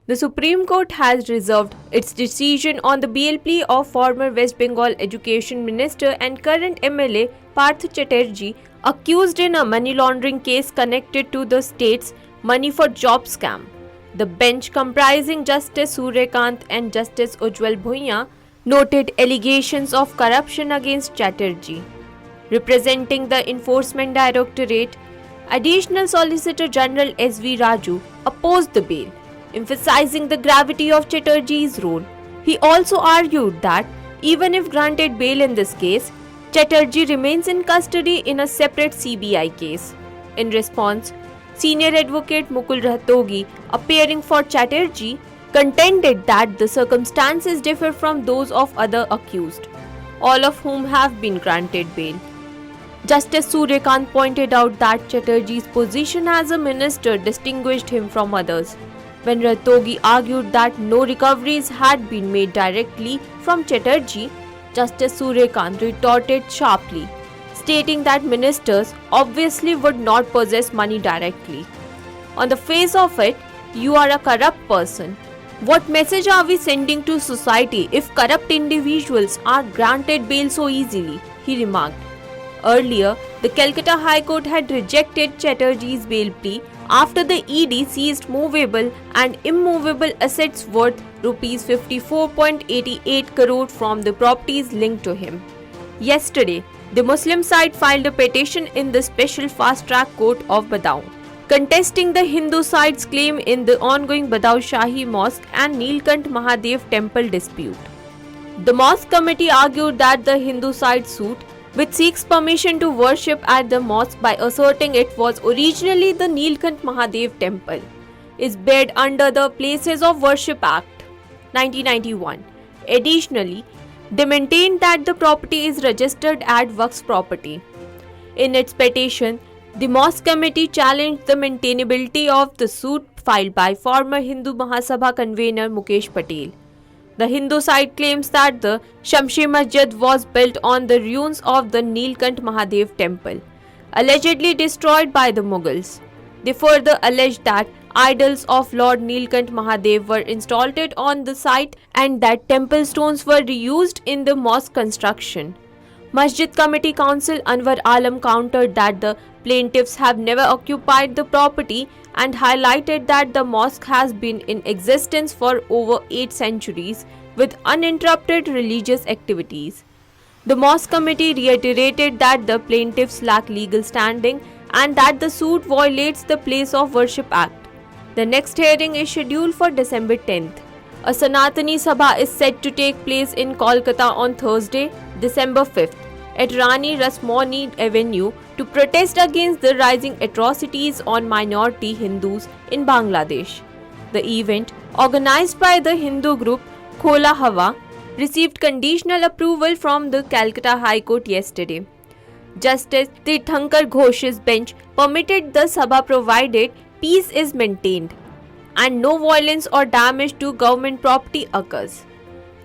The Supreme Court has reserved its decision on the bail plea of former West Bengal Education Minister and current MLA Parth Chatterjee, accused in a money laundering case connected to the state's money for job scam. The bench, comprising Justice Suryakant and Justice Ujjwal Bhuiya, noted allegations of corruption against Chatterjee. Representing the Enforcement Directorate, Additional Solicitor General S.V. Raju opposed the bail, emphasizing the gravity of Chatterjee's role. He also argued that even if granted bail in this case, Chatterjee remains in custody in a separate CBI case. In response, Senior Advocate Mukul Rastogi, appearing for Chatterjee, contended that the circumstances differ from those of other accused, all of whom have been granted bail. Justice Suryakant pointed out that Chatterjee's position as a minister distinguished him from others. When Rastogi argued that no recoveries had been made directly from Chatterjee, Justice Suryakant retorted sharply, stating that ministers obviously would not possess money directly. On the face of it, you are a corrupt person. What message are we sending to society if corrupt individuals are granted bail so easily? He remarked. Earlier, the Calcutta High Court had rejected Chatterjee's bail plea after the ED seized movable and immovable assets worth Rs 54.88 crore from the properties linked to him. Yesterday, the Muslim side filed a petition in the Special Fast Track Court of Badaun, contesting the Hindu side's claim in the ongoing Badaun Shahi Mosque and Neelkant Mahadev Temple dispute. The mosque committee argued that the Hindu side suit, which seeks permission to worship at the mosque by asserting it was originally the Neelkant Mahadev Temple, is barred under the Places of Worship Act 1991. Additionally, they maintained that the property is registered as Waqf property. In its petition, the mosque committee challenged the maintainability of the suit filed by former Hindu Mahasabha convener Mukesh Patel. The Hindu side claims that the Shamshi Masjid was built on the ruins of the Neelkant Mahadev temple, allegedly destroyed by the Mughals. They further allege that idols of Lord Neelkant Mahadev were installed on the site and that temple stones were reused in the mosque construction. Masjid Committee Counsel Anwar Alam countered that the plaintiffs have never occupied the property and highlighted that the mosque has been in existence for over 8 centuries with uninterrupted religious activities. The mosque committee reiterated that the plaintiffs lack legal standing and that the suit violates the Place of Worship Act. The next hearing is scheduled for December 10th. A Sanatani Sabha is set to take place in Kolkata on Thursday, December 5th, at Rani Rasmoni Avenue to protest against the rising atrocities on minority Hindus in Bangladesh. The event, organized by the Hindu group Khola Hawa, received conditional approval from the Calcutta High Court yesterday. Justice Tirthankar Ghosh's bench permitted the Sabha provided peace is maintained and no violence or damage to government property occurs.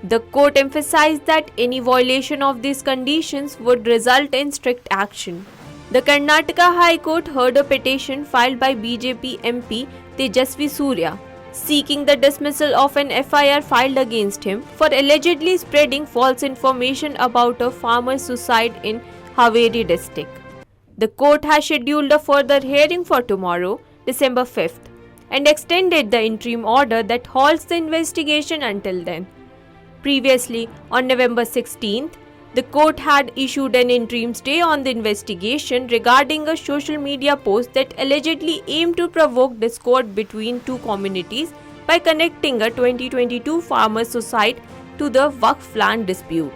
The court emphasized that any violation of these conditions would result in strict action. The Karnataka High Court heard a petition filed by BJP MP Tejasvi Surya, seeking the dismissal of an FIR filed against him for allegedly spreading false information about a farmer's suicide in Haveri district. The court has scheduled a further hearing for tomorrow, December 5th, and extended the interim order that halts the investigation until then. Previously, on November 16th, the court had issued an interim stay on the investigation regarding a social media post that allegedly aimed to provoke discord between two communities by connecting a 2022 farmers' suicide to the Waqf land dispute.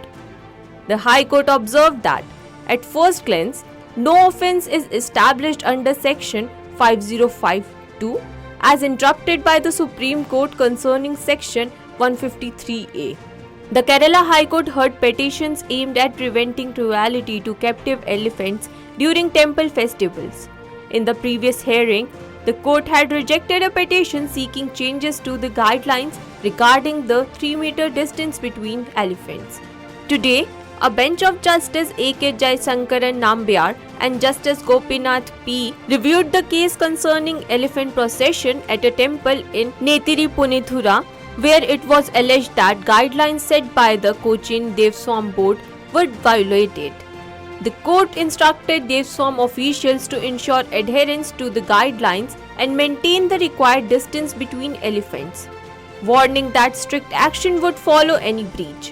The High Court observed that, at first glance, no offence is established under Section 5052 as interpreted by the Supreme Court concerning Section 153A. The Kerala High Court heard petitions aimed at preventing cruelty to captive elephants during temple festivals. In the previous hearing, the court had rejected a petition seeking changes to the guidelines regarding the 3-meter distance between elephants. Today, A bench of Justice A.K. Jaisankaran Nambiar and Justice Gopinath P. reviewed the case concerning elephant procession at a temple in Netiri Punithura, where it was alleged that guidelines set by the Cochin Devswam Board were violated. The court instructed Devswam officials to ensure adherence to the guidelines and maintain the required distance between elephants, warning that strict action would follow any breach.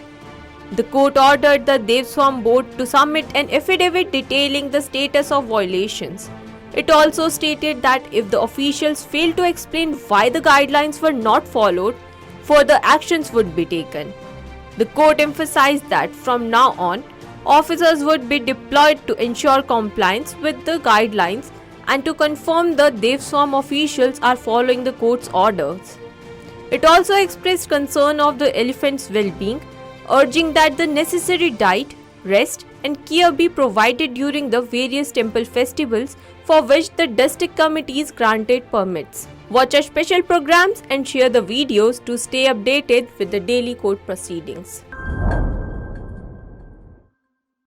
The court ordered the Devswam Board to submit an affidavit detailing the status of violations. It also stated that if the officials failed to explain why the guidelines were not followed, further actions would be taken. The court emphasized that from now on, officers would be deployed to ensure compliance with the guidelines and to confirm the Devswam officials are following the court's orders. It also expressed concern of the elephants' well-being, urging that the necessary diet, rest and care be provided during the various temple festivals for which the district committees granted permits. Watch our special programs and share the videos to stay updated with the daily court proceedings.